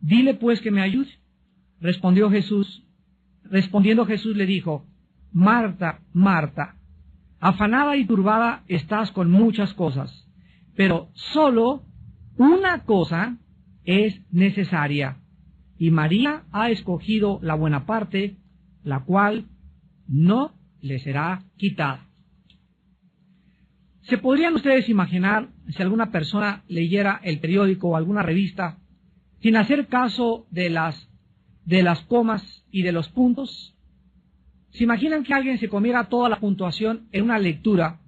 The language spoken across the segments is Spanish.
Dile pues que me ayude. Respondiendo Jesús le dijo: Marta, Marta, afanada y turbada estás con muchas cosas, pero solo una cosa es necesaria, y María ha escogido la buena parte, la cual no le será quitada. ¿Se podrían ustedes imaginar si alguna persona leyera el periódico o alguna revista sin hacer caso de las comas y de los puntos? ¿Se imaginan que alguien se comiera toda la puntuación en una lectura?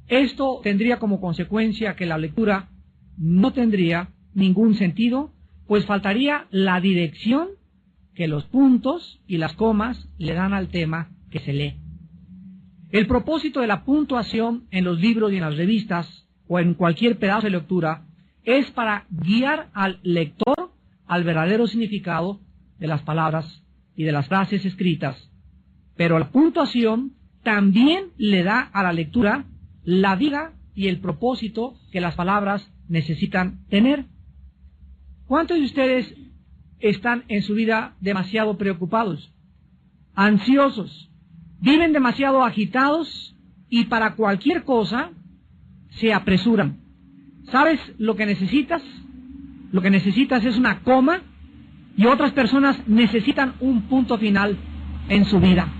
Esto tendría como consecuencia que la lectura no tendría ningún sentido, pues faltaría la dirección que los puntos y las comas le dan al tema que se lee. El propósito de la puntuación en los libros y en las revistas o en cualquier pedazo de lectura es para guiar al lector al verdadero significado de las palabras y de las frases escritas. Pero la puntuación también le da a la lectura la vida y el propósito que las palabras necesitan tener. ¿Cuántos de ustedes están en su vida demasiado preocupados, ansiosos, viven demasiado agitados y para cualquier cosa se apresuran? ¿Sabes lo que necesitas? Lo que necesitas es una coma, y otras personas necesitan un punto final en su vida.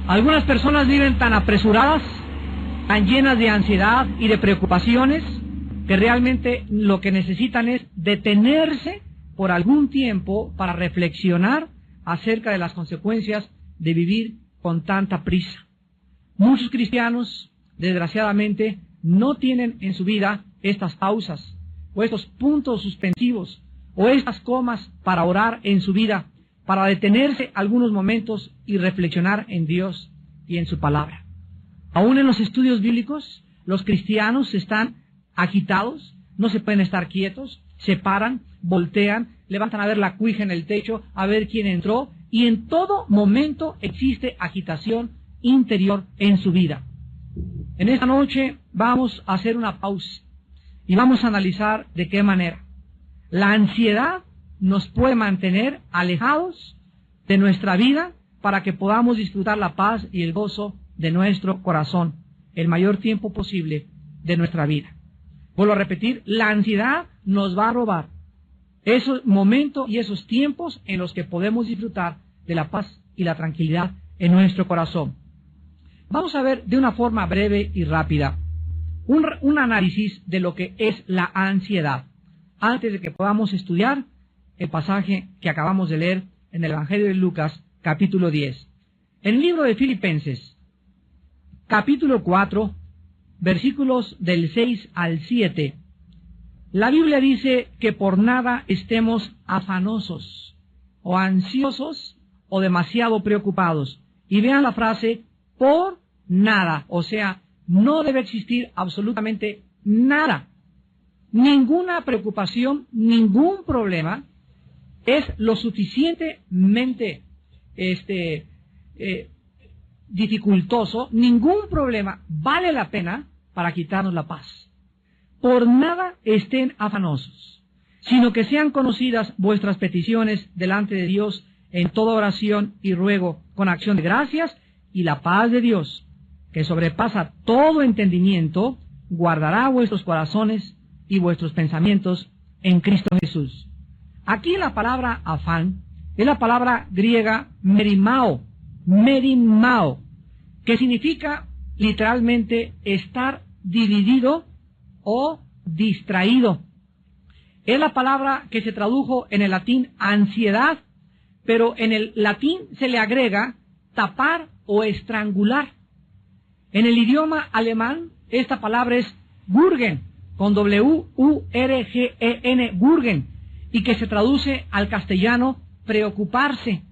Algunas personas viven tan apresuradas, tan llenas de ansiedad y de preocupaciones, que realmente lo que necesitan es detenerse por algún tiempo para reflexionar acerca de las consecuencias de vivir con tanta prisa. Muchos cristianos, desgraciadamente, no tienen en su vida estas pausas, o estos puntos suspensivos, o estas comas para orar en su vida, para detenerse algunos momentos y reflexionar en Dios y en su palabra. Aún en los estudios bíblicos, los cristianos están agitados, no se pueden estar quietos, se paran, voltean, levantan a ver la cuija en el techo, a ver quién entró, y en todo momento existe agitación interior en su vida. En esta noche vamos a hacer una pausa y vamos a analizar de qué manera la ansiedad nos puede mantener alejados de nuestra vida para que podamos disfrutar la paz y el gozo de nuestro corazón el mayor tiempo posible de nuestra vida. Vuelvo a repetir, la ansiedad nos va a robar esos momentos y esos tiempos en los que podemos disfrutar de la paz y la tranquilidad en nuestro corazón. Vamos a ver de una forma breve y rápida un análisis de lo que es la ansiedad, antes de que podamos estudiar el pasaje que acabamos de leer en el Evangelio de Lucas, capítulo 10. En el libro de Filipenses, capítulo 4, versículos del 6 al 7, la Biblia dice que por nada estemos afanosos, o ansiosos, o demasiado preocupados. Y vean la frase, por nada, o sea, no debe existir absolutamente nada. Ninguna preocupación, ningún problema es lo suficientemente dificultoso, ningún problema vale la pena para quitarnos la paz. Por nada estén afanosos, sino que sean conocidas vuestras peticiones delante de Dios en toda oración y ruego con acción de gracias, y la paz de Dios, que sobrepasa todo entendimiento, guardará vuestros corazones y vuestros pensamientos en Cristo Jesús. Aquí la palabra afán es la palabra griega merimao, que significa literalmente estar dividido o distraído. Es la palabra que se tradujo en el latín ansiedad, pero en el latín se le agrega tapar o estrangular. En el idioma alemán esta palabra es Wurgen, con W-U-R-G-E-N, Wurgen, y que se traduce al castellano preocuparse.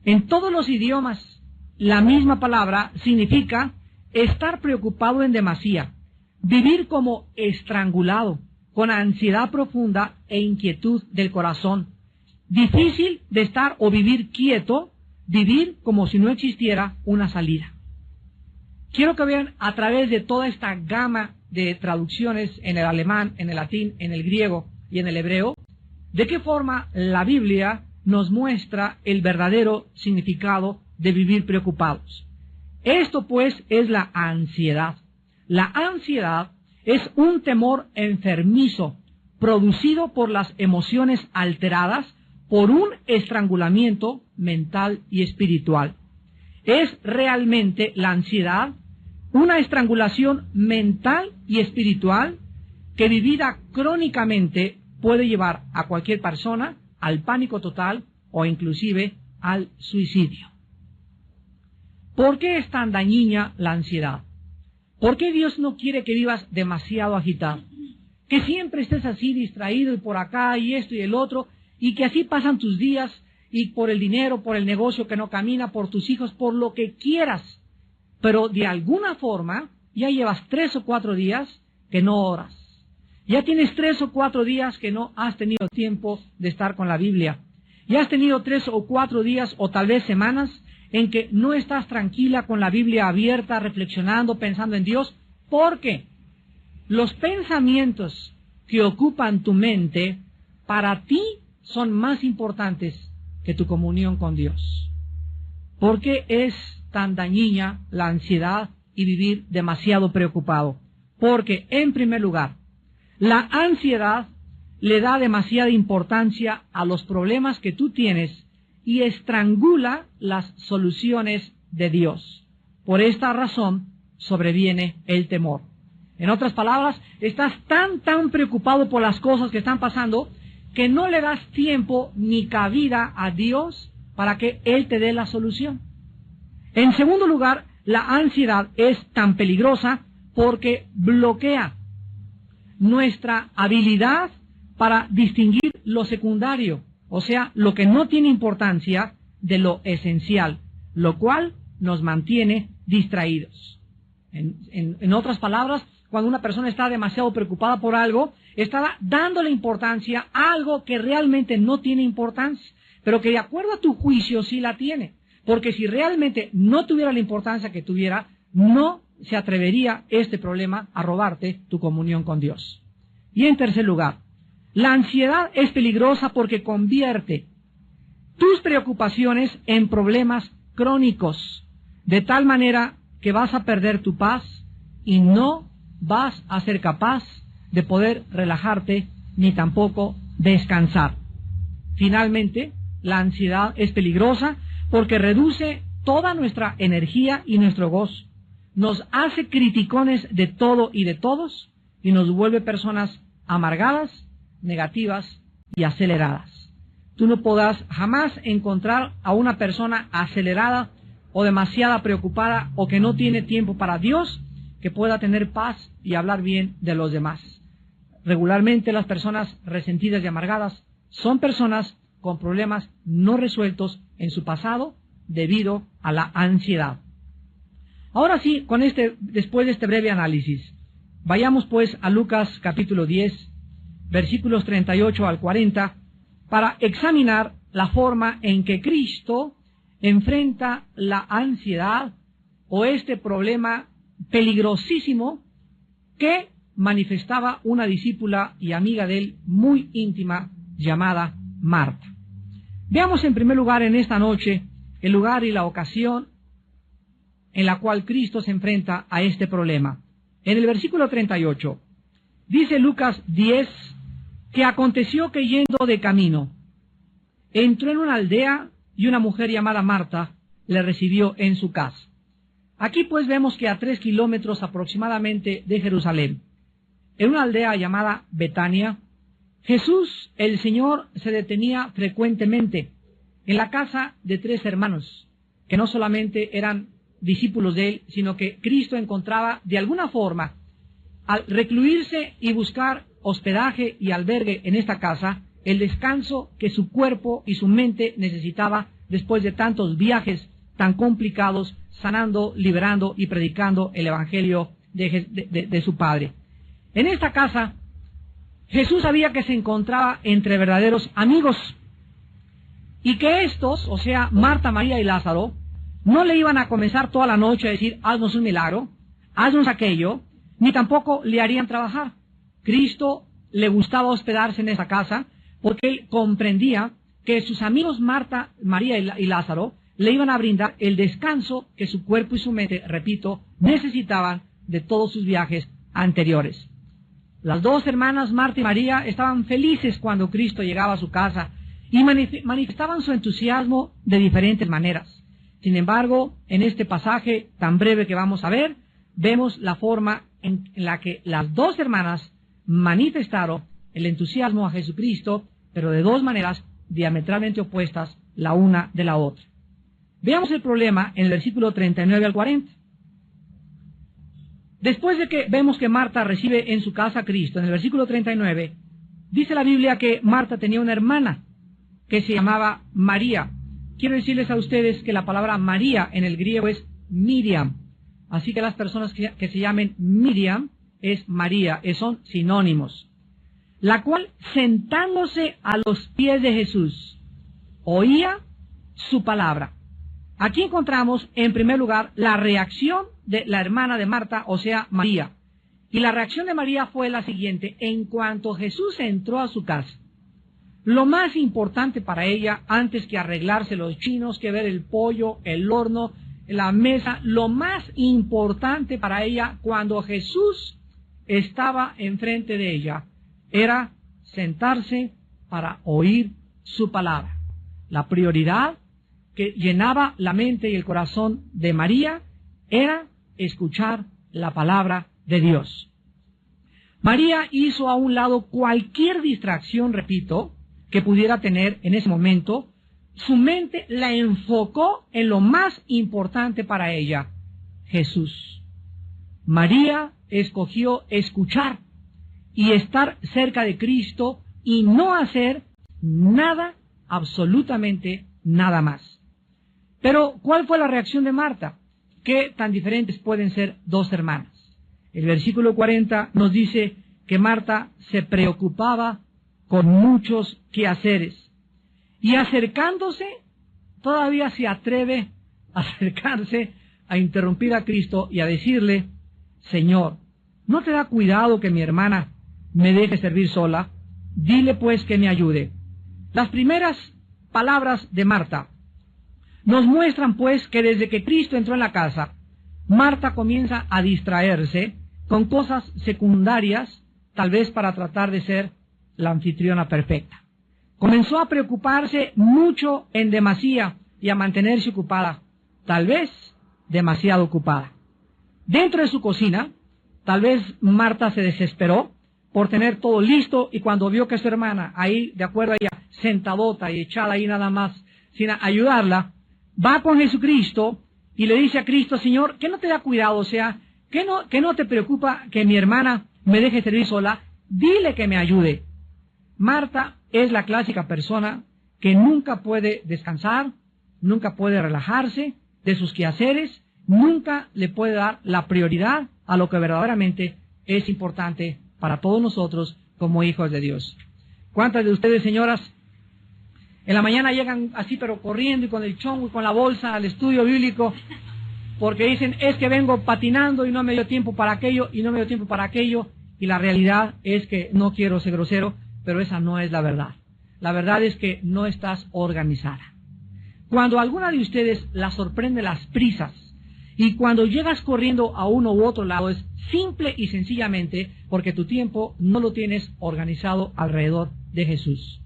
En todos los idiomas la misma palabra significa estar preocupado en demasía, vivir como estrangulado, con ansiedad profunda e inquietud del corazón, difícil de estar o vivir quieto, vivir como si no existiera una salida. Quiero que vean a través de toda esta gama de traducciones en el alemán, en el latín, en el griego y en el hebreo, ¿De qué forma la Biblia nos muestra el verdadero significado de vivir preocupados? Esto pues es la ansiedad. La ansiedad es un temor enfermizo producido por las emociones alteradas por un estrangulamiento mental y espiritual. Es realmente la ansiedad una estrangulación mental y espiritual que vivida crónicamente puede llevar a cualquier persona al pánico total o inclusive al suicidio. ¿Por qué es tan dañina la ansiedad? ¿Por qué Dios no quiere que vivas demasiado agitado? Que siempre estés así distraído y por acá y esto y el otro, y que así pasan tus días y por el dinero, por el negocio que no camina, por tus hijos, por lo que quieras. Pero de alguna forma ya llevas 3 o 4 días que no oras. Ya tienes 3 o 4 días que no has tenido tiempo de estar con la Biblia. Ya has tenido 3 o 4 días o tal vez semanas en que no estás tranquila con la Biblia abierta, reflexionando, pensando en Dios, porque los pensamientos que ocupan tu mente para ti son más importantes que tu comunión con Dios. ¿Por qué es tan dañina la ansiedad y vivir demasiado preocupado? Porque, en primer lugar, la ansiedad le da demasiada importancia a los problemas que tú tienes y estrangula las soluciones de Dios. Por esta razón sobreviene el temor. En otras palabras, estás tan preocupado por las cosas que están pasando que no le das tiempo ni cabida a Dios para que Él te dé la solución. En segundo lugar, la ansiedad es tan peligrosa porque bloquea nuestra habilidad para distinguir lo secundario, o sea, lo que no tiene importancia de lo esencial, lo cual nos mantiene distraídos. En otras palabras, cuando una persona está demasiado preocupada por algo, está dándole importancia a algo que realmente no tiene importancia, pero que de acuerdo a tu juicio sí la tiene. Porque si realmente no tuviera la importancia que tuviera, no se atrevería este problema a robarte tu comunión con Dios. Y en tercer lugar, la ansiedad es peligrosa porque convierte tus preocupaciones en problemas crónicos, de tal manera que vas a perder tu paz y no vas a ser capaz de poder relajarte ni tampoco descansar. Finalmente, la ansiedad es peligrosa porque reduce toda nuestra energía y nuestro gozo. Nos hace criticones de todo y de todos y nos vuelve personas amargadas, negativas y aceleradas. Tú no podrás jamás encontrar a una persona acelerada o demasiado preocupada o que no tiene tiempo para Dios que pueda tener paz y hablar bien de los demás. Regularmente las personas resentidas y amargadas son personas con problemas no resueltos en su pasado debido a la ansiedad. Ahora sí, después de este breve análisis, vayamos pues a Lucas capítulo 10, versículos 38 al 40, para examinar la forma en que Cristo enfrenta la ansiedad o este problema peligrosísimo que manifestaba una discípula y amiga de él muy íntima llamada Marta. Veamos en primer lugar en esta noche el lugar y la ocasión en la cual Cristo se enfrenta a este problema. En el versículo 38 dice Lucas 10 que aconteció que yendo de camino entró en una aldea y una mujer llamada Marta le recibió en su casa. Aquí pues vemos que a 3 kilómetros aproximadamente de Jerusalén, en una aldea llamada Betania, Jesús, el Señor, se detenía frecuentemente en la casa de 3 hermanos, que no solamente eran discípulos de él, sino que Cristo encontraba de alguna forma, al recluirse y buscar hospedaje y albergue en esta casa, el descanso que su cuerpo y su mente necesitaba después de tantos viajes tan complicados, sanando, liberando y predicando el Evangelio de su Padre. En esta casa, Jesús sabía que se encontraba entre verdaderos amigos y que estos, o sea, Marta, María y Lázaro, no le iban a comenzar toda la noche a decir, haznos un milagro, haznos aquello, ni tampoco le harían trabajar. Cristo le gustaba hospedarse en esa casa porque él comprendía que sus amigos Marta, María y Lázaro le iban a brindar el descanso que su cuerpo y su mente, repito, necesitaban de todos sus viajes anteriores. Las dos hermanas Marta y María estaban felices cuando Cristo llegaba a su casa y manifestaban su entusiasmo de diferentes maneras. Sin embargo, en este pasaje tan breve que vamos a ver, vemos la forma en la que las dos hermanas manifestaron el entusiasmo a Jesucristo, pero de dos maneras diametralmente opuestas la una de la otra. Veamos el problema en el versículo 39 al 40. Después de que vemos que Marta recibe en su casa a Cristo, en el versículo 39, dice la Biblia que Marta tenía una hermana que se llamaba María. Quiero decirles a ustedes que la palabra María en el griego es Miriam. Así que las personas que se llamen Miriam es María, son sinónimos. La cual, sentándose a los pies de Jesús, oía su palabra. Aquí encontramos, en primer lugar, la reacción de la hermana de Marta, o sea, María. Y la reacción de María fue la siguiente: en cuanto Jesús entró a su casa, lo más importante para ella, antes que arreglarse los chinos, que ver el pollo, el horno, la mesa, lo más importante para ella cuando Jesús estaba enfrente de ella, era sentarse para oír su palabra. La prioridad que llenaba la mente y el corazón de María era escuchar la palabra de Dios. María hizo a un lado cualquier distracción, repito, que pudiera tener en ese momento. Su mente la enfocó en lo más importante para ella, Jesús. María escogió escuchar y estar cerca de Cristo y no hacer nada, absolutamente nada más. Pero, ¿cuál fue la reacción de Marta? ¿Qué tan diferentes pueden ser dos hermanas? El versículo 40 nos dice que Marta se preocupaba con muchos quehaceres. Y acercándose, todavía se atreve a acercarse a interrumpir a Cristo y a decirle: Señor, ¿no te da cuidado que mi hermana me deje servir sola? Dile pues que me ayude. Las primeras palabras de Marta nos muestran pues que desde que Cristo entró en la casa, Marta comienza a distraerse con cosas secundarias, tal vez para tratar de ser la anfitriona perfecta. Comenzó a preocuparse mucho en demasía y a mantenerse ocupada, tal vez demasiado ocupada. Dentro de su cocina, tal vez Marta se desesperó por tener todo listo, y cuando vio que su hermana, ahí de acuerdo a ella, sentadota y echada ahí nada más, sin ayudarla, va con Jesucristo y le dice a Cristo: Señor, ¿qué no te da cuidado? O sea, ¿qué no te preocupa que mi hermana me deje servir sola? Dile que me ayude. Marta es la clásica persona que nunca puede descansar, nunca puede relajarse de sus quehaceres, nunca le puede dar la prioridad a lo que verdaderamente es importante para todos nosotros como hijos de Dios. ¿Cuántas de ustedes, señoras, en la mañana llegan así pero corriendo y con el chongo y con la bolsa al estudio bíblico porque dicen: es que vengo patinando y no me dio tiempo para aquello y no me dio tiempo para aquello? Y la realidad es que, no quiero ser grosero, pero esa no es la verdad. La verdad es que no estás organizada. Cuando alguna de ustedes la sorprende las prisas y cuando llegas corriendo a uno u otro lado, es simple y sencillamente porque tu tiempo no lo tienes organizado alrededor de Jesús.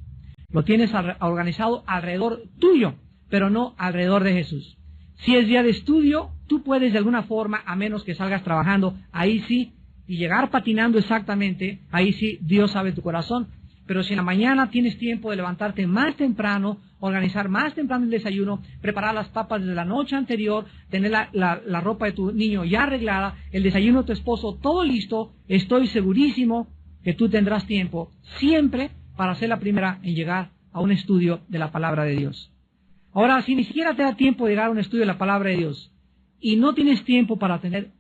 Lo tienes organizado alrededor tuyo, pero no alrededor de Jesús. Si es día de estudio, tú puedes de alguna forma, a menos que salgas trabajando, ahí sí, y llegar patinando exactamente, ahí sí, Dios sabe tu corazón. Pero si en la mañana tienes tiempo de levantarte más temprano, organizar más temprano el desayuno, preparar las papas desde la noche anterior, tener la ropa de tu niño ya arreglada, el desayuno de tu esposo, todo listo, estoy segurísimo que tú tendrás tiempo siempre para ser la primera en llegar a un estudio de la palabra de Dios. Ahora, si ni siquiera te da tiempo de llegar a un estudio de la palabra de Dios y no tienes tiempo para tener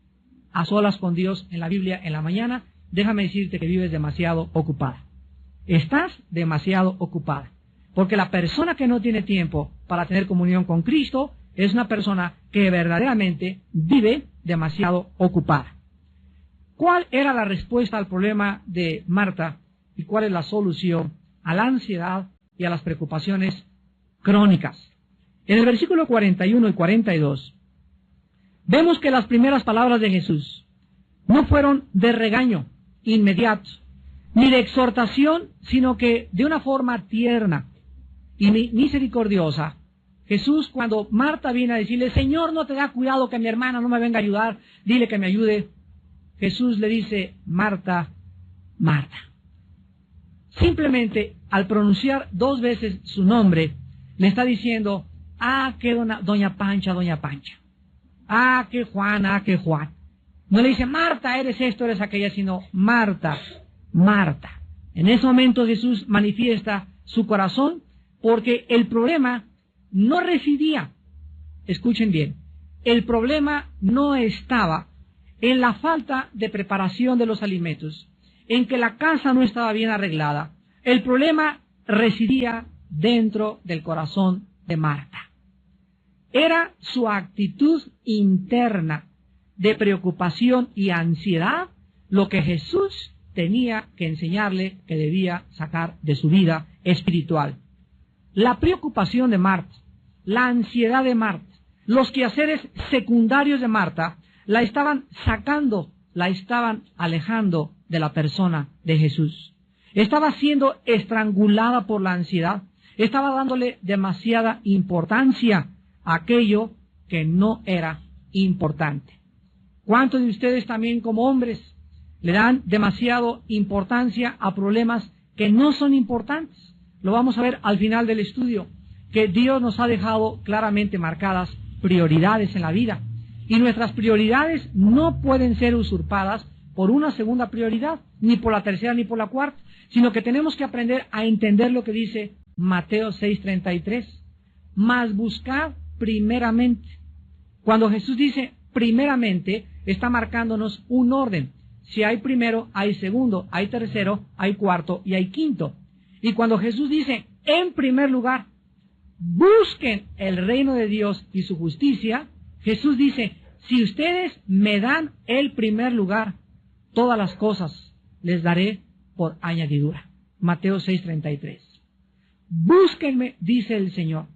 a solas con Dios en la Biblia en la mañana, déjame decirte que vives demasiado ocupada. Estás demasiado ocupada. Porque la persona que no tiene tiempo para tener comunión con Cristo es una persona que verdaderamente vive demasiado ocupada. ¿Cuál era la respuesta al problema de Marta y cuál es la solución a la ansiedad y a las preocupaciones crónicas. En el versículo 41 y 42, vemos que las primeras palabras de Jesús no fueron de regaño inmediato, ni de exhortación, sino que de una forma tierna y misericordiosa. Jesús, cuando Marta viene a decirle, Señor, no te da cuidado que mi hermana no me venga a ayudar, dile que me ayude. Jesús le dice, Marta, Marta. Simplemente al pronunciar 2 veces su nombre, le está diciendo, que doña Pancha, doña Pancha. Que Juan, que Juan. No le dice, Marta, eres esto, eres aquella, sino Marta, Marta. En ese momento Jesús manifiesta su corazón, porque el problema no residía, escuchen bien, el problema no estaba en la falta de preparación de los alimentos, en que la casa no estaba bien arreglada. El problema residía dentro del corazón de Marta. Era su actitud interna de preocupación y ansiedad lo que Jesús tenía que enseñarle que debía sacar de su vida espiritual. La preocupación de Marta, la ansiedad de Marta, los quehaceres secundarios de Marta, la estaban sacando, la estaban alejando de la persona de Jesús. Estaba siendo estrangulada por la ansiedad, estaba dándole demasiada importancia a aquello que no era importante. ¿Cuántos de ustedes también como hombres le dan demasiado importancia a problemas que no son importantes? Lo vamos a ver al final del estudio, que Dios nos ha dejado claramente marcadas prioridades en la vida. Y nuestras prioridades no pueden ser usurpadas por una segunda prioridad, ni por la tercera ni por la cuarta, sino que tenemos que aprender a entender lo que dice Mateo 6:33. Mas buscad primeramente. Cuando Jesús dice primeramente, está marcándonos un orden. Si hay primero, hay segundo, hay tercero, hay cuarto y hay quinto. Y cuando Jesús dice en primer lugar, busquen el reino de Dios y su justicia, Jesús dice, si ustedes me dan el primer lugar, todas las cosas les daré por añadidura. Mateo 6:33. Búsquenme, dice el Señor,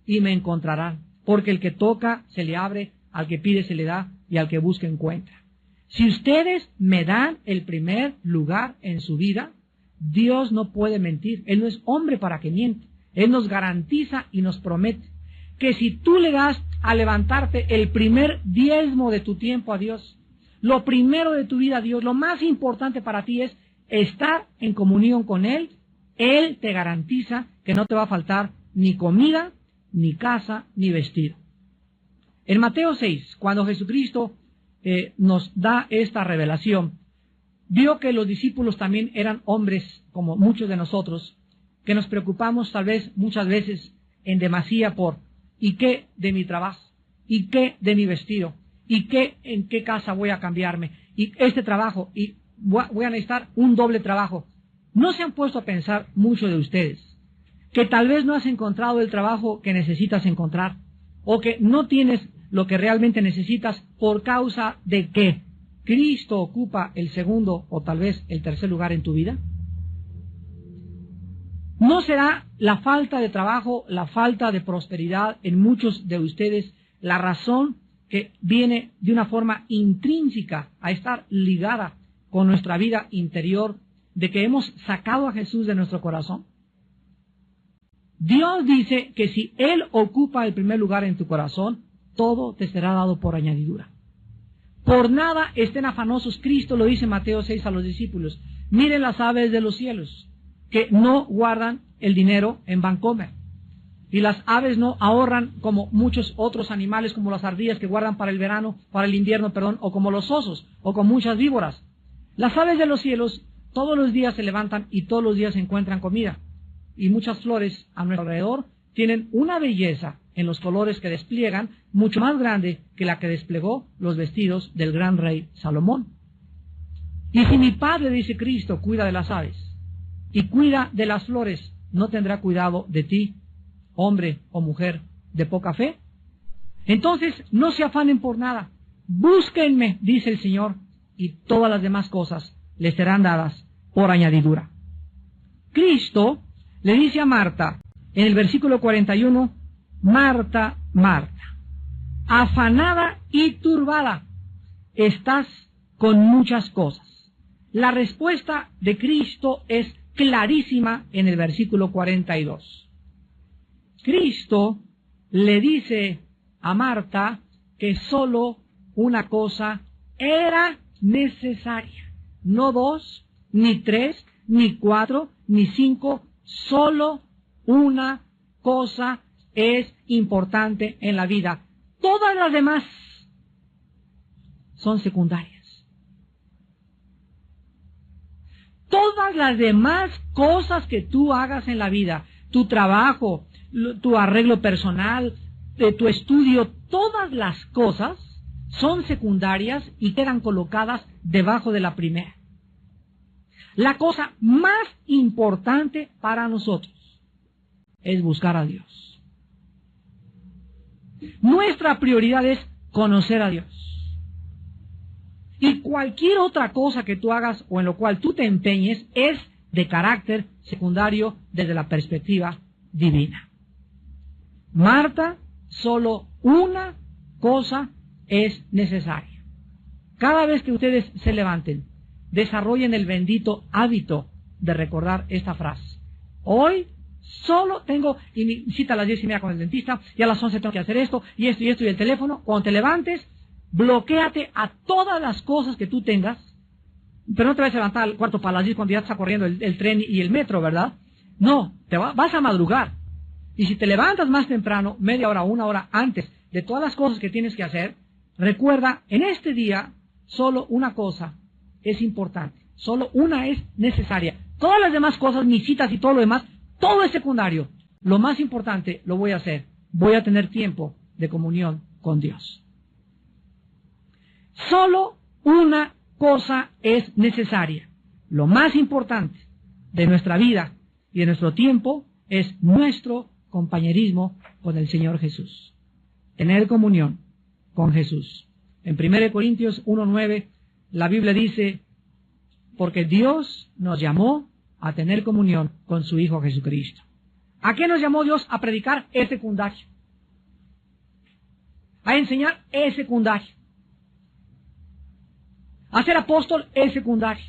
y me encontrarán, porque el que toca se le abre, al que pide se le da, y al que busca encuentra. Si ustedes me dan el primer lugar en su vida, Dios no puede mentir. Él no es hombre para que miente. Él nos garantiza y nos promete que si tú le das a levantarte el primer diezmo de tu tiempo a Dios, lo primero de tu vida a Dios, lo más importante para ti es estar en comunión con Él, Él te garantiza que no te va a faltar ni comida, ni casa, ni vestido. En Mateo 6, cuando Jesucristo nos da esta revelación, vio que los discípulos también eran hombres como muchos de nosotros, que nos preocupamos tal vez muchas veces en demasía por ¿y qué de mi trabajo? ¿Y qué de mi vestido? ¿Y qué en qué casa voy a cambiarme? ¿Y este trabajo? ¿Y voy a necesitar un doble trabajo? ¿No se han puesto a pensar mucho de ustedes que tal vez no has encontrado el trabajo que necesitas encontrar, o que no tienes lo que realmente necesitas por causa de que Cristo ocupa el segundo o tal vez el tercer lugar en tu vida? ¿No será la falta de trabajo, la falta de prosperidad en muchos de ustedes la razón que viene de una forma intrínseca a estar ligada con nuestra vida interior, de que hemos sacado a Jesús de nuestro corazón? Dios dice que si Él ocupa el primer lugar en tu corazón, todo te será dado por añadidura. Por nada estén afanosos. Cristo lo dice en Mateo 6 a los discípulos. Miren las aves de los cielos, que no guardan el dinero en Bancomer. Y las aves no ahorran como muchos otros animales, como las ardillas que guardan para el verano, para el invierno, o como los osos, o con muchas víboras. Las aves de los cielos todos los días se levantan y todos los días encuentran comida. Y muchas flores a nuestro alrededor tienen una belleza en los colores que despliegan, mucho más grande que la que desplegó los vestidos del gran rey Salomón. Y si mi Padre, dice Cristo, cuida de las aves y cuida de las flores, ¿no tendrá cuidado de ti, hombre o mujer de poca fe? Entonces, no se afanen por nada. Búsquenme, dice el Señor, y todas las demás cosas les serán dadas por añadidura. Cristo le dice a Marta, en el versículo 41, Marta, Marta, afanada y turbada, estás con muchas cosas. La respuesta de Cristo es clarísima en el versículo 42. Cristo le dice a Marta que solo una cosa era necesaria. No 2, ni 3, ni 4, ni 5, solo una cosa es importante en la vida. Todas las demás son secundarias. Todas las demás cosas que tú hagas en la vida, tu trabajo, tu arreglo personal, tu estudio, todas las cosas son secundarias y quedan colocadas debajo de la primera. La cosa más importante para nosotros es buscar a Dios. Nuestra prioridad es conocer a Dios. Y cualquier otra cosa que tú hagas o en lo cual tú te empeñes es de carácter secundario desde la perspectiva divina. Marta, solo una cosa es necesaria. Cada vez que ustedes se levanten, desarrollen el bendito hábito de recordar esta frase. Hoy solo tengo, y mi cita a las 10:30 con el dentista, y a las 11 tengo que hacer esto, y esto, y el teléfono. Cuando te levantes, bloquéate a todas las cosas que tú tengas, pero no te vas a levantar al cuarto para las 10 cuando ya está corriendo el tren y el metro, ¿verdad? No, vas a madrugar. Y si te levantas más temprano, media hora o una hora antes de todas las cosas que tienes que hacer, recuerda, en este día, solo una cosa es importante, solo una es necesaria. Todas las demás cosas, mis citas y todo lo demás, todo es secundario. Lo más importante lo voy a hacer. Voy a tener tiempo de comunión con Dios. Solo una cosa es necesaria. Lo más importante de nuestra vida y de nuestro tiempo es nuestro compañerismo con el Señor Jesús. Tener comunión con Jesús. En 1 Corintios 1:9, la Biblia dice, porque Dios nos llamó a tener comunión con su Hijo Jesucristo. ¿A qué nos llamó Dios? A predicar, es secundario. A enseñar, es secundario. A ser apóstol, es secundario.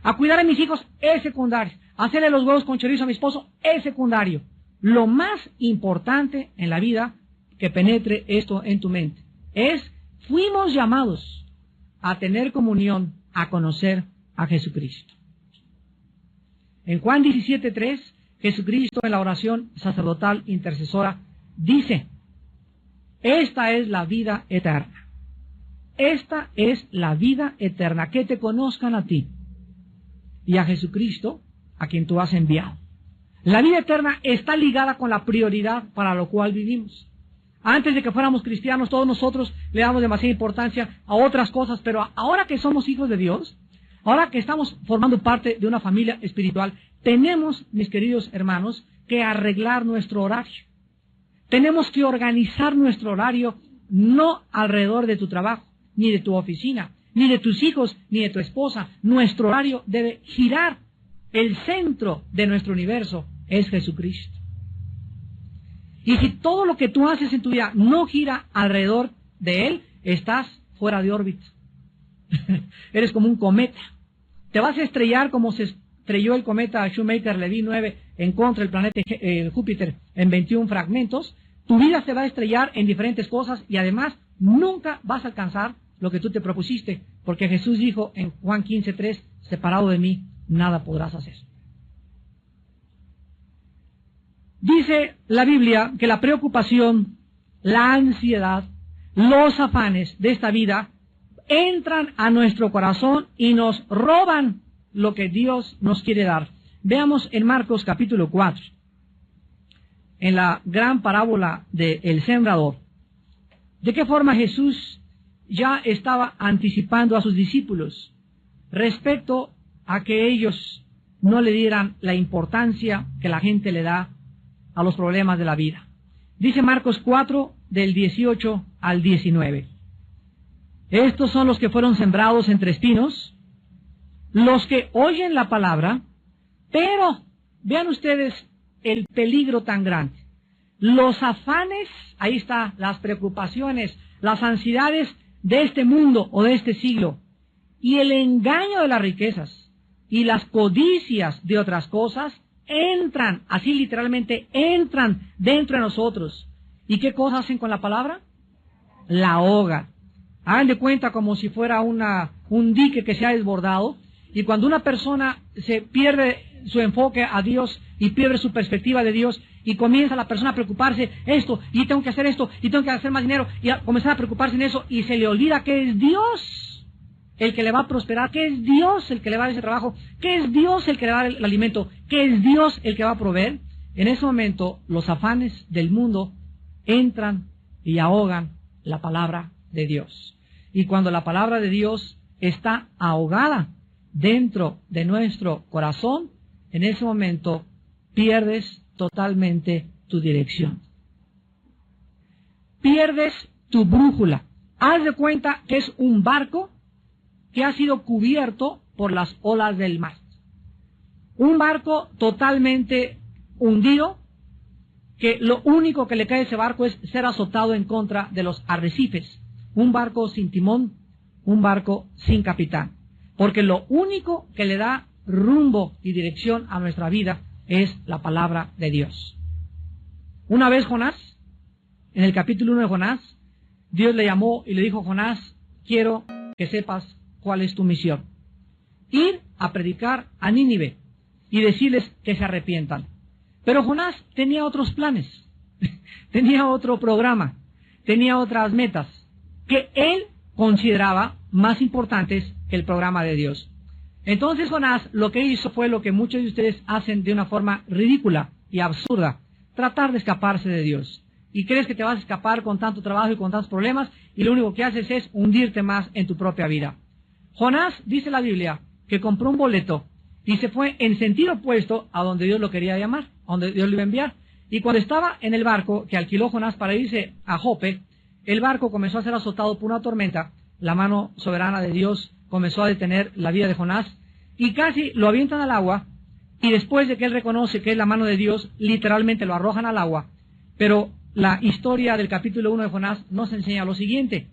A cuidar a mis hijos, es secundario. A hacerle los huevos con chorizo a mi esposo, es secundario. Lo más importante en la vida, que penetre esto en tu mente, es, fuimos llamados a tener comunión, a conocer a Jesucristo. En Juan 17:3, Jesucristo en la oración sacerdotal intercesora dice, esta es la vida eterna. Esta es la vida eterna, que te conozcan a ti y a Jesucristo, a quien tú has enviado. La vida eterna está ligada con la prioridad para lo cual vivimos. Antes de que fuéramos cristianos, todos nosotros le damos demasiada importancia a otras cosas, pero ahora que somos hijos de Dios, ahora que estamos formando parte de una familia espiritual, tenemos, mis queridos hermanos, que arreglar nuestro horario. Tenemos que organizar nuestro horario no alrededor de tu trabajo, ni de tu oficina, ni de tus hijos, ni de tu esposa. Nuestro horario debe girar. El centro de nuestro universo es Jesucristo. Y si todo lo que tú haces en tu vida no gira alrededor de Él, estás fuera de órbita. Eres como un cometa. Te vas a estrellar como se estrelló el cometa Shoemaker-Levy 9 en contra del planeta Júpiter en 21 fragmentos. Tu vida se va a estrellar en diferentes cosas y además nunca vas a alcanzar lo que tú te propusiste, porque Jesús dijo en Juan 15:3, separado de mí, nada podrás hacer. Dice la Biblia que la preocupación, la ansiedad, los afanes de esta vida entran a nuestro corazón y nos roban lo que Dios nos quiere dar. Veamos en Marcos capítulo 4, en la gran parábola del sembrador, de qué forma Jesús ya estaba anticipando a sus discípulos respecto a que ellos no le dieran la importancia que la gente le da a los problemas de la vida. Dice Marcos 4, del 18 al 19. Estos son los que fueron sembrados entre espinos, los que oyen la palabra, pero vean ustedes el peligro tan grande. Los afanes, ahí está, las preocupaciones, las ansiedades de este mundo o de este siglo, y el engaño de las riquezas y las codicias de otras cosas entran, así literalmente entran dentro de nosotros. ¿Y qué cosas hacen con la palabra? La ahogan. Hagan de cuenta como si fuera un dique que se ha desbordado, y cuando una persona se pierde su enfoque a Dios y pierde su perspectiva de Dios y comienza la persona a preocuparse esto, y tengo que hacer esto, y tengo que hacer más dinero, y a comenzar a preocuparse en eso, y se le olvida que es Dios el que le va a prosperar, que es Dios el que le va a dar ese trabajo, que es Dios el que le va a dar el alimento, que es Dios el que va a proveer. En ese momento los afanes del mundo entran y ahogan la palabra de Dios. Y cuando la palabra de Dios está ahogada dentro de nuestro corazón, en ese momento pierdes totalmente tu dirección. Pierdes tu brújula. Haz de cuenta que es un barco que ha sido cubierto por las olas del mar. Un barco totalmente hundido, que lo único que le cae a ese barco es ser azotado en contra de los arrecifes. Un barco sin timón, un barco sin capitán. Porque lo único que le da rumbo y dirección a nuestra vida es la palabra de Dios. Una vez Jonás, en el capítulo 1 de Jonás, Dios le llamó y le dijo: Jonás, quiero que sepas cuál es tu misión. Ir a predicar a Nínive y decirles que se arrepientan. Pero Jonás tenía otros planes, tenía otro programa, tenía otras metas que él consideraba más importantes que el programa de Dios. Entonces Jonás lo que hizo fue lo que muchos de ustedes hacen de una forma ridícula y absurda: tratar de escaparse de Dios. Y crees que te vas a escapar con tanto trabajo y con tantos problemas, y lo único que haces es hundirte más en tu propia vida. Jonás, dice la Biblia, que compró un boleto y se fue en sentido opuesto a donde Dios lo quería llamar, a donde Dios lo iba a enviar. Y cuando estaba en el barco que alquiló Jonás para irse a Jope, el barco comenzó a ser azotado por una tormenta. La mano soberana de Dios comenzó a detener la vida de Jonás y casi lo avientan al agua. Y después de que él reconoce que es la mano de Dios, literalmente lo arrojan al agua. Pero la historia del capítulo 1 de Jonás nos enseña lo siguiente: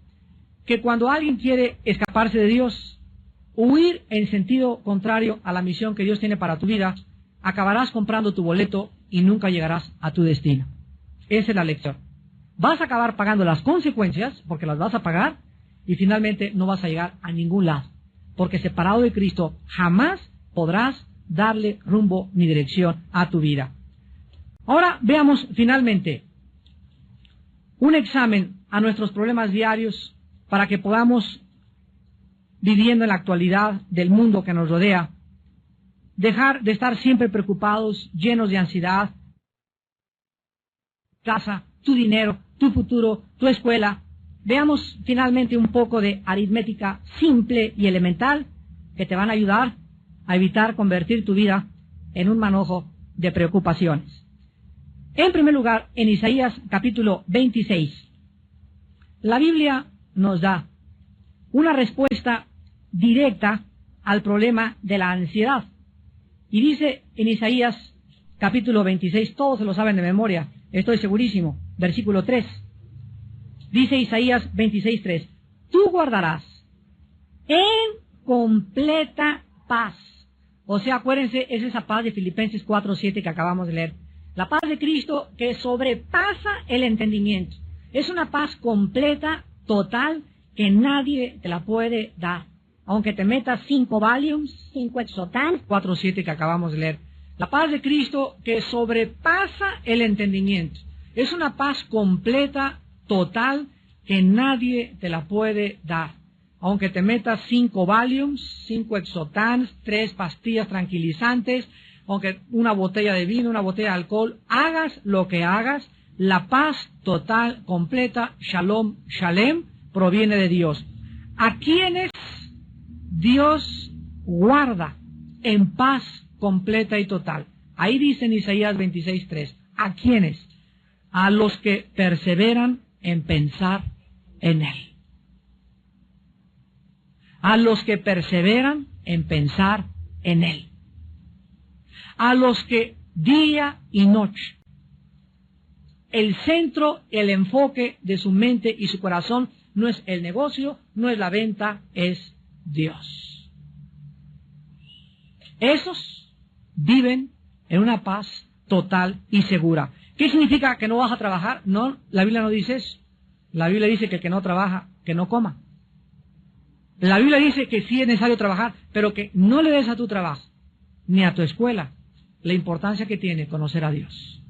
que cuando alguien quiere escaparse de Dios, huir en sentido contrario a la misión que Dios tiene para tu vida, acabarás comprando tu boleto y nunca llegarás a tu destino. Esa es la lección. Vas a acabar pagando las consecuencias, porque las vas a pagar, y finalmente no vas a llegar a ningún lado, porque separado de Cristo jamás podrás darle rumbo ni dirección a tu vida. Ahora veamos finalmente un examen a nuestros problemas diarios para que podamos, viviendo en la actualidad del mundo que nos rodea, dejar de estar siempre preocupados, llenos de ansiedad. Casa, tu dinero, tu futuro, tu escuela. Veamos finalmente un poco de aritmética simple y elemental que te van a ayudar a evitar convertir tu vida en un manojo de preocupaciones. En primer lugar, en Isaías capítulo 26, la Biblia nos da una respuesta directa al problema de la ansiedad. Y dice en Isaías capítulo 26, todos se lo saben de memoria, estoy segurísimo, versículo 3. Dice Isaías 26:3, tú guardarás en completa paz. O sea, acuérdense, es esa paz de Filipenses 4:7 que acabamos de leer. La paz de Cristo que sobrepasa el entendimiento. Es una paz completa, total, que nadie te la puede dar. Aunque te metas 5 Valiums, 5 Exotan, 4:7 que acabamos de leer. La paz de Cristo que sobrepasa el entendimiento. Es una paz completa, total, que nadie te la puede dar. Aunque te metas 5 Valiums, 5 Exotans, 3 pastillas tranquilizantes, aunque una botella de vino, una botella de alcohol, hagas lo que hagas, la paz total, completa, Shalom, Shalem, proviene de Dios. ¿A quienes Dios guarda en paz completa y total? Ahí dice en Isaías 26:3, ¿a quiénes? A los que perseveran en pensar en Él. A los que perseveran en pensar en Él. A los que día y noche. El centro, el enfoque de su mente y su corazón no es el negocio, no es la venta, es Dios. Esos viven en una paz total y segura. ¿Qué significa que no vas a trabajar? No, la Biblia no dice eso. La Biblia dice que el que no trabaja, que no coma. La Biblia dice que sí es necesario trabajar, pero que no le des a tu trabajo, ni a tu escuela, la importancia que tiene conocer a Dios.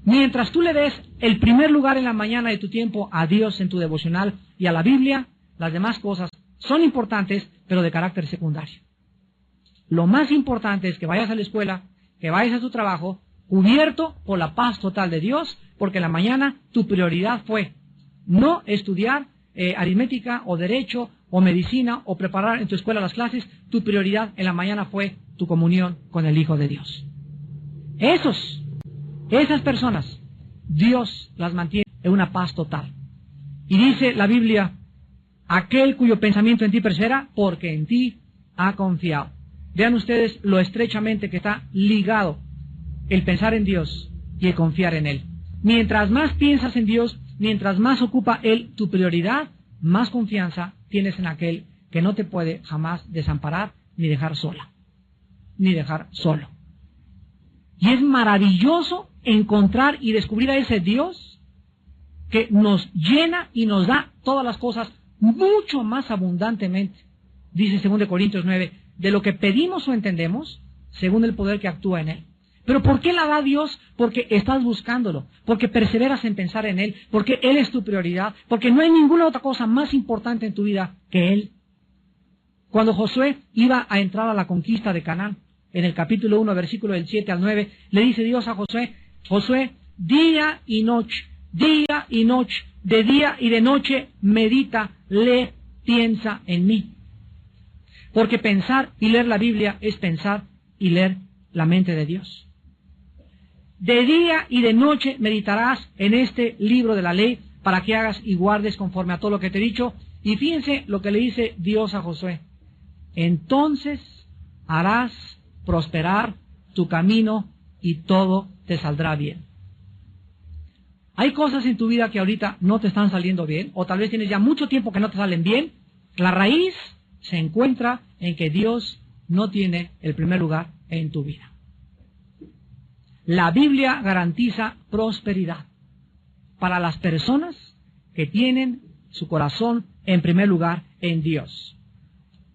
Mientras tú le des el primer lugar en la mañana de tu tiempo a Dios en tu devocional y a la Biblia, las demás cosas son importantes, pero de carácter secundario. Lo más importante es que vayas a la escuela, que vayas a tu trabajo, cubierto por la paz total de Dios, porque en la mañana tu prioridad fue no estudiar aritmética o derecho o medicina o preparar en tu escuela las clases. Tu prioridad en la mañana fue tu comunión con el Hijo de Dios. Esas personas, Dios las mantiene en una paz total. Y dice la Biblia, aquel cuyo pensamiento en ti persevera, porque en ti ha confiado. Vean ustedes lo estrechamente que está ligado el pensar en Dios y el confiar en Él. Mientras más piensas en Dios, mientras más ocupa Él tu prioridad, más confianza tienes en aquel que no te puede jamás desamparar ni dejar sola, ni dejar solo. Y es maravilloso encontrar y descubrir a ese Dios que nos llena y nos da todas las cosas mucho más abundantemente. Dice 2 Corintios 9, de lo que pedimos o entendemos, según el poder que actúa en Él. ¿Pero por qué la da Dios? Porque estás buscándolo, porque perseveras en pensar en Él, porque Él es tu prioridad, porque no hay ninguna otra cosa más importante en tu vida que Él. Cuando Josué iba a entrar a la conquista de Canaán, en el capítulo 1, versículo del 7 al 9, le dice Dios a Josué, Josué, día y noche, de día y de noche, medita, lee, piensa en mí. Porque pensar y leer la Biblia es pensar y leer la mente de Dios. De día y de noche meditarás en este libro de la ley para que hagas y guardes conforme a todo lo que te he dicho. Y fíjense lo que le dice Dios a Josué. Entonces harás prosperar tu camino y todo te saldrá bien. Hay cosas en tu vida que ahorita no te están saliendo bien, o tal vez tienes ya mucho tiempo que no te salen bien. La raíz se encuentra en que Dios no tiene el primer lugar en tu vida. La Biblia garantiza prosperidad para las personas que tienen su corazón en primer lugar en Dios.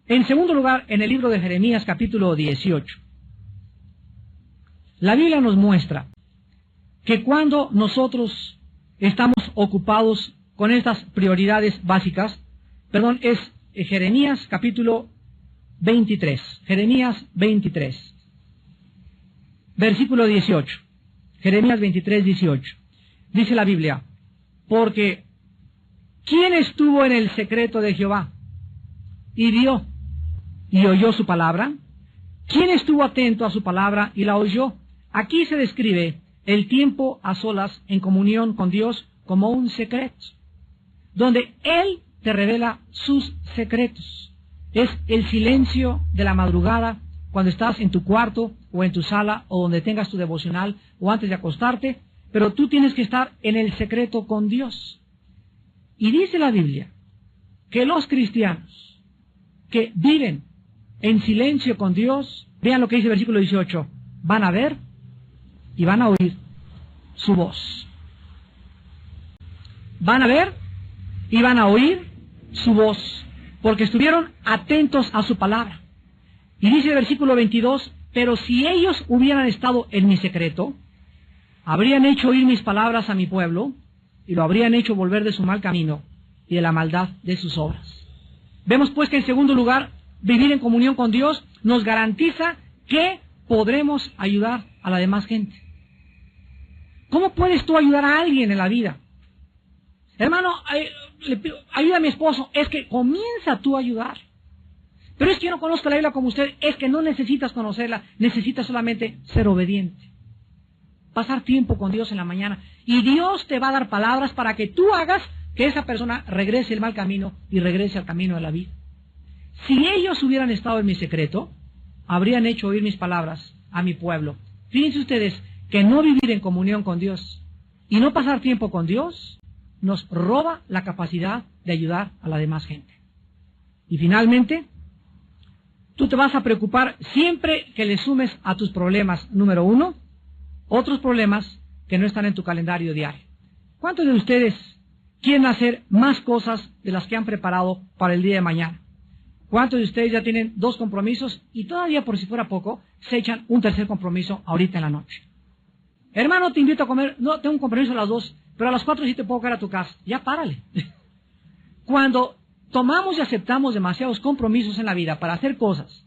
En segundo lugar, en el libro de Jeremías capítulo 18, la Biblia nos muestra que cuando nosotros estamos ocupados con estas prioridades básicas, es Jeremías capítulo 23, Jeremías 23, versículo 18, Jeremías 23, 18, dice la Biblia, porque ¿quién estuvo en el secreto de Jehová y vio y oyó su palabra? ¿Quién estuvo atento a su palabra y la oyó? Aquí se describe el tiempo a solas en comunión con Dios como un secreto, donde Él te revela sus secretos. Es el silencio de la madrugada, cuando estás en tu cuarto o en tu sala o donde tengas tu devocional o antes de acostarte, pero tú tienes que estar en el secreto con Dios. Y dice la Biblia que los cristianos que viven en silencio con Dios, vean lo que dice el versículo 18, van a ver y van a oír su voz. Van a ver y van a oír su voz, porque estuvieron atentos a su palabra. Y dice el versículo 22, pero si ellos hubieran estado en mi secreto, habrían hecho oír mis palabras a mi pueblo, y lo habrían hecho volver de su mal camino y de la maldad de sus obras. Vemos pues que en segundo lugar, vivir en comunión con Dios nos garantiza que podremos ayudar a la demás gente. ¿Cómo puedes tú ayudar a alguien en la vida? Hermano, ayuda a mi esposo. Es que comienza tú a ayudar. Pero es que yo no conozco la Biblia como usted. Es que no necesitas conocerla. Necesitas solamente ser obediente. Pasar tiempo con Dios en la mañana. Y Dios te va a dar palabras para que tú hagas que esa persona regrese el mal camino y regrese al camino de la vida. Si ellos hubieran estado en mi secreto, habrían hecho oír mis palabras a mi pueblo, Fíjense ustedes que no vivir en comunión con Dios y no pasar tiempo con Dios nos roba la capacidad de ayudar a la demás gente. Y finalmente, tú te vas a preocupar siempre que le sumes a tus problemas, número uno, otros problemas que no están en tu calendario diario. ¿Cuántos de ustedes quieren hacer más cosas de las que han preparado para el día de mañana? ¿Cuántos de ustedes ya tienen 2 compromisos y todavía, por si fuera poco, se echan un tercer compromiso ahorita en la noche? Hermano, te invito a comer. No, tengo un compromiso a las 2, pero a las 4 sí te puedo caer a tu casa. Ya párale. Cuando tomamos y aceptamos demasiados compromisos en la vida para hacer cosas,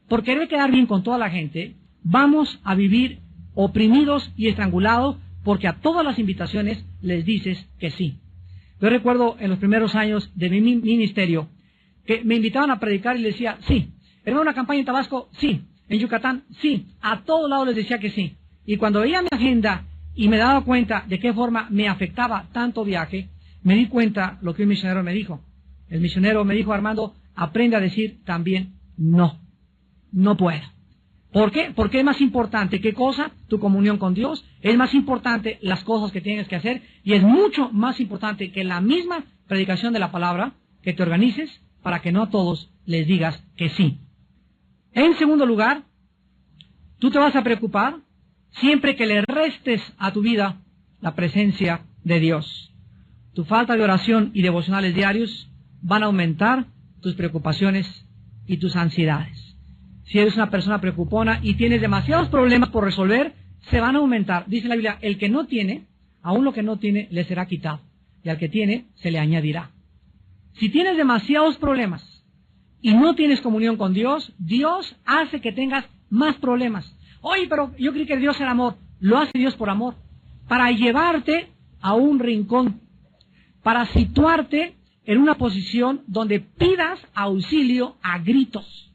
por querer quedar bien con toda la gente, vamos a vivir oprimidos y estrangulados porque a todas las invitaciones les dices que sí. Yo recuerdo en los primeros años de mi ministerio que me invitaban a predicar y les decía, sí. ¿Hermano, una campaña en Tabasco? Sí. ¿En Yucatán? Sí. A todos lados les decía que sí. Y cuando veía mi agenda y me daba cuenta de qué forma me afectaba tanto viaje, me di cuenta lo que un misionero me dijo. El misionero me dijo, Armando, aprende a decir también no. No puedo. ¿Por qué? Porque es más importante, ¿qué cosa? Tu comunión con Dios. Es más importante las cosas que tienes que hacer. Y es mucho más importante que la misma predicación de la palabra, que te organices para que no a todos les digas que sí. En segundo lugar, tú te vas a preocupar siempre que le restes a tu vida la presencia de Dios. Tu falta de oración y devocionales diarios van a aumentar tus preocupaciones y tus ansiedades. Si eres una persona preocupona y tienes demasiados problemas por resolver, se van a aumentar. Dice la Biblia, el que no tiene, aún lo que no tiene, le será quitado. Y al que tiene, se le añadirá. Si tienes demasiados problemas y no tienes comunión con Dios, Dios hace que tengas más problemas. Oye, pero yo creí que Dios era amor. Lo hace Dios por amor. Para llevarte a un rincón. Para situarte en una posición donde pidas auxilio a gritos.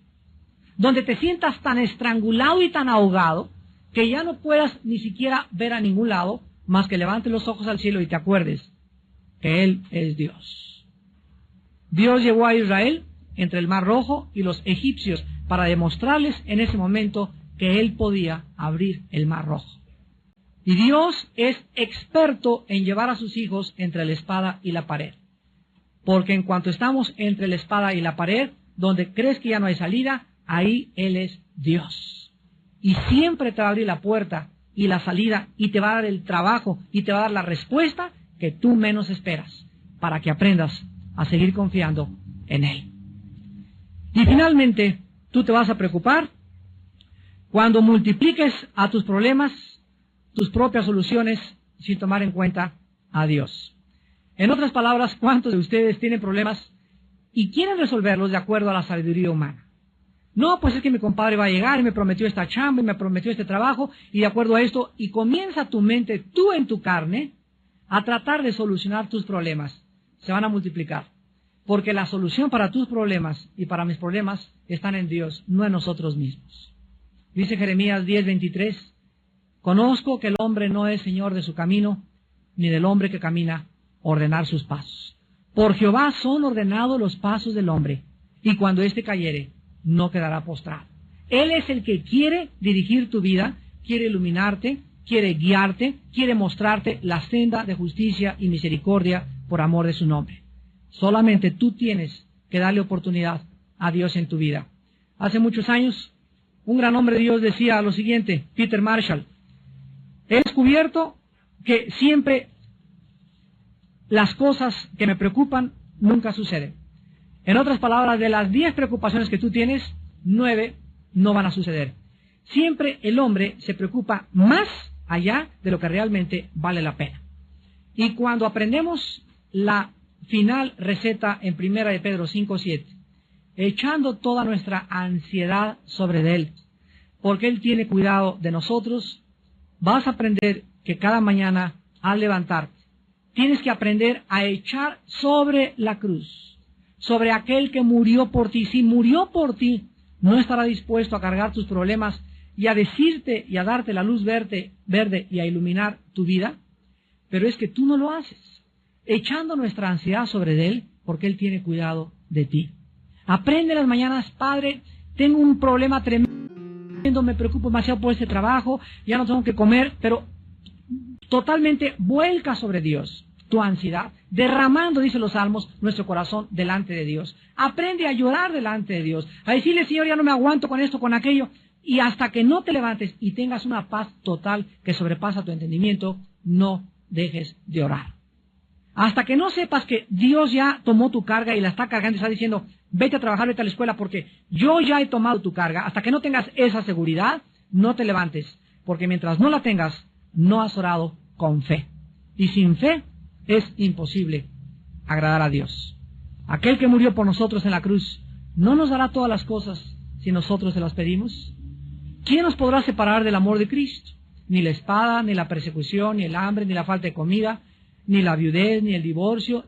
Donde te sientas tan estrangulado y tan ahogado que ya no puedas ni siquiera ver a ningún lado más que levantes los ojos al cielo y te acuerdes que Él es Dios. Dios llevó a Israel entre el Mar Rojo y los egipcios para demostrarles en ese momento que Él podía abrir el Mar Rojo. Y Dios es experto en llevar a sus hijos entre la espada y la pared. Porque en cuanto estamos entre la espada y la pared, donde crees que ya no hay salida, ahí Él es Dios. Y siempre te va a abrir la puerta y la salida y te va a dar el trabajo y te va a dar la respuesta que tú menos esperas para que aprendas a seguir confiando en Él. Y finalmente, tú te vas a preocupar cuando multipliques a tus problemas tus propias soluciones sin tomar en cuenta a Dios. En otras palabras, ¿cuántos de ustedes tienen problemas y quieren resolverlos de acuerdo a la sabiduría humana? No, pues es que mi compadre va a llegar y me prometió esta chamba y me prometió este trabajo y de acuerdo a esto, y comienza tu mente, tú en tu carne, a tratar de solucionar tus problemas. Se van a multiplicar. Porque la solución para tus problemas y para mis problemas están en Dios, no en nosotros mismos. Dice Jeremías 10:23, conozco que el hombre no es señor de su camino, ni del hombre que camina ordenar sus pasos. Por Jehová son ordenados los pasos del hombre, y cuando éste cayere, no quedará postrado. Él es el que quiere dirigir tu vida, quiere iluminarte, quiere guiarte, quiere mostrarte la senda de justicia y misericordia por amor de su nombre. Solamente tú tienes que darle oportunidad a Dios en tu vida. Hace muchos años, un gran hombre de Dios decía lo siguiente, Peter Marshall, he descubierto que siempre las cosas que me preocupan nunca suceden. En otras palabras, de las 10 preocupaciones que tú tienes, 9 no van a suceder. Siempre el hombre se preocupa más allá de lo que realmente vale la pena. Y cuando aprendemos la final receta en 1 de Pedro 5:7, echando toda nuestra ansiedad sobre Él, porque Él tiene cuidado de nosotros, vas a aprender que cada mañana al levantarte, tienes que aprender a echar sobre la cruz, sobre aquel que murió por ti. Si murió por ti, no estará dispuesto a cargar tus problemas y a decirte y a darte la luz verde y a iluminar tu vida, pero es que tú no lo haces, echando nuestra ansiedad sobre Él, porque Él tiene cuidado de ti. Aprende las mañanas, Padre, tengo un problema tremendo. me preocupo demasiado por este trabajo, ya no tengo que comer, pero totalmente vuelca sobre Dios tu ansiedad, derramando, dice los Salmos, nuestro corazón delante de Dios. Aprende a llorar delante de Dios, a decirle, Señor, ya no me aguanto con esto, con aquello, y hasta que no te levantes y tengas una paz total que sobrepasa tu entendimiento, no dejes de orar. Hasta que no sepas que Dios ya tomó tu carga y la está cargando y está diciendo, vete a trabajar, vete a la escuela porque yo ya he tomado tu carga. Hasta que no tengas esa seguridad, no te levantes, porque mientras no la tengas, no has orado con fe. Y sin fe es imposible agradar a Dios. Aquel que murió por nosotros en la cruz, ¿no nos dará todas las cosas si nosotros se las pedimos? ¿Quién nos podrá separar del amor de Cristo? Ni la espada, ni la persecución, ni el hambre, ni la falta de comida, ni la viudez, ni el divorcio.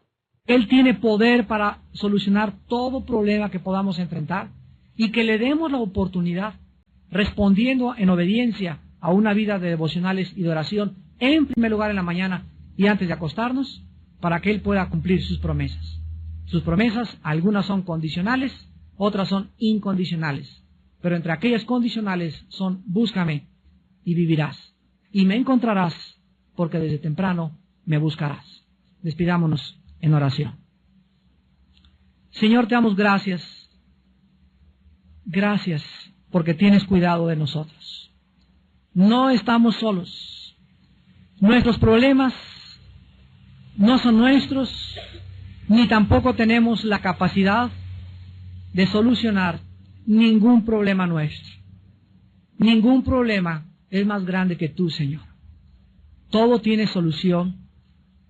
Él tiene poder para solucionar todo problema que podamos enfrentar y que le demos la oportunidad, respondiendo en obediencia a una vida de devocionales y de oración, en primer lugar en la mañana y antes de acostarnos, para que Él pueda cumplir sus promesas. Sus promesas, algunas son condicionales, otras son incondicionales. Pero entre aquellas condicionales son, búscame y vivirás. Y me encontrarás, porque desde temprano me buscarás. Despidámonos en oración. Señor, te damos gracias. Gracias porque tienes cuidado de nosotros. No estamos solos. Nuestros problemas no son nuestros, ni tampoco tenemos la capacidad de solucionar ningún problema nuestro. Ningún problema es más grande que tú, Señor. Todo tiene solución,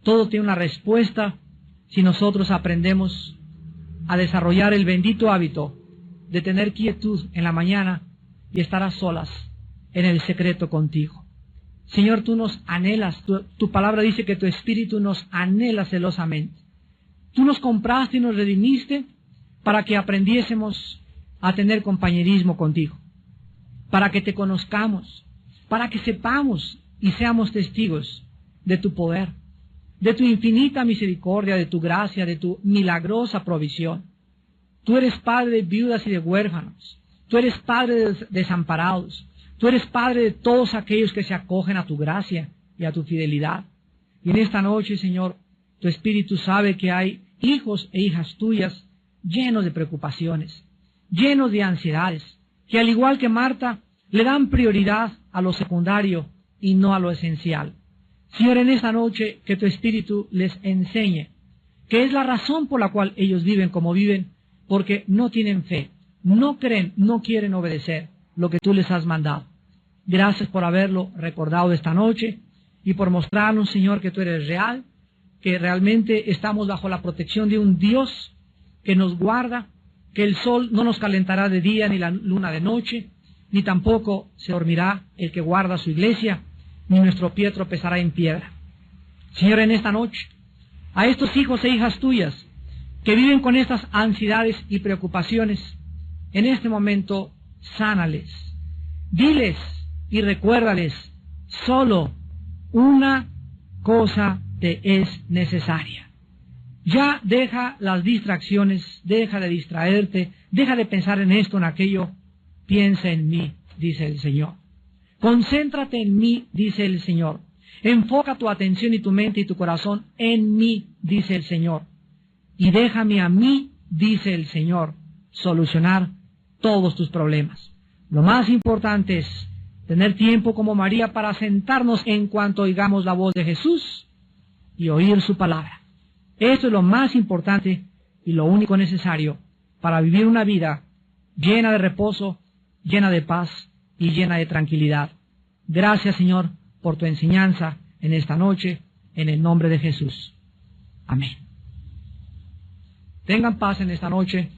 todo tiene una respuesta si nosotros aprendemos a desarrollar el bendito hábito de tener quietud en la mañana y estar a solas en el secreto contigo. Señor, tú nos anhelas, tu palabra dice que tu espíritu nos anhela celosamente. Tú nos compraste y nos redimiste para que aprendiésemos a tener compañerismo contigo, para que te conozcamos, para que sepamos y seamos testigos de tu poder, de tu infinita misericordia, de tu gracia, de tu milagrosa provisión. Tú eres padre de viudas y de huérfanos, tú eres padre de desamparados, tú eres padre de todos aquellos que se acogen a tu gracia y a tu fidelidad. Y en esta noche, Señor, tu Espíritu sabe que hay hijos e hijas tuyas llenos de preocupaciones, llenos de ansiedades, que al igual que Marta, le dan prioridad a lo secundario y no a lo esencial. Señor, en esta noche que tu Espíritu les enseñe que es la razón por la cual ellos viven como viven, porque no tienen fe, no creen, no quieren obedecer lo que tú les has mandado. Gracias por haberlo recordado esta noche y por mostrarnos, Señor, que tú eres real, que realmente estamos bajo la protección de un Dios que nos guarda, que el sol no nos calentará de día ni la luna de noche, ni tampoco se dormirá el que guarda su iglesia, ni nuestro pie tropezará en piedra. Señor, en esta noche, a estos hijos e hijas tuyas que viven con estas ansiedades y preocupaciones, en este momento, sánales, diles y recuérdales, solo una cosa te es necesaria. Ya deja las distracciones, deja de distraerte, deja de pensar en esto, en aquello, piensa en mí, dice el Señor. Concéntrate en mí, dice el Señor. Enfoca tu atención y tu mente y tu corazón en mí, dice el Señor. Y déjame a mí, dice el Señor, solucionar todos tus problemas. Lo más importante es tener tiempo como María para sentarnos en cuanto oigamos la voz de Jesús y oír su palabra. Esto es lo más importante y lo único necesario para vivir una vida llena de reposo, llena de paz y llena de tranquilidad. Gracias, Señor, por tu enseñanza en esta noche, en el nombre de Jesús. Amén. Tengan paz en esta noche.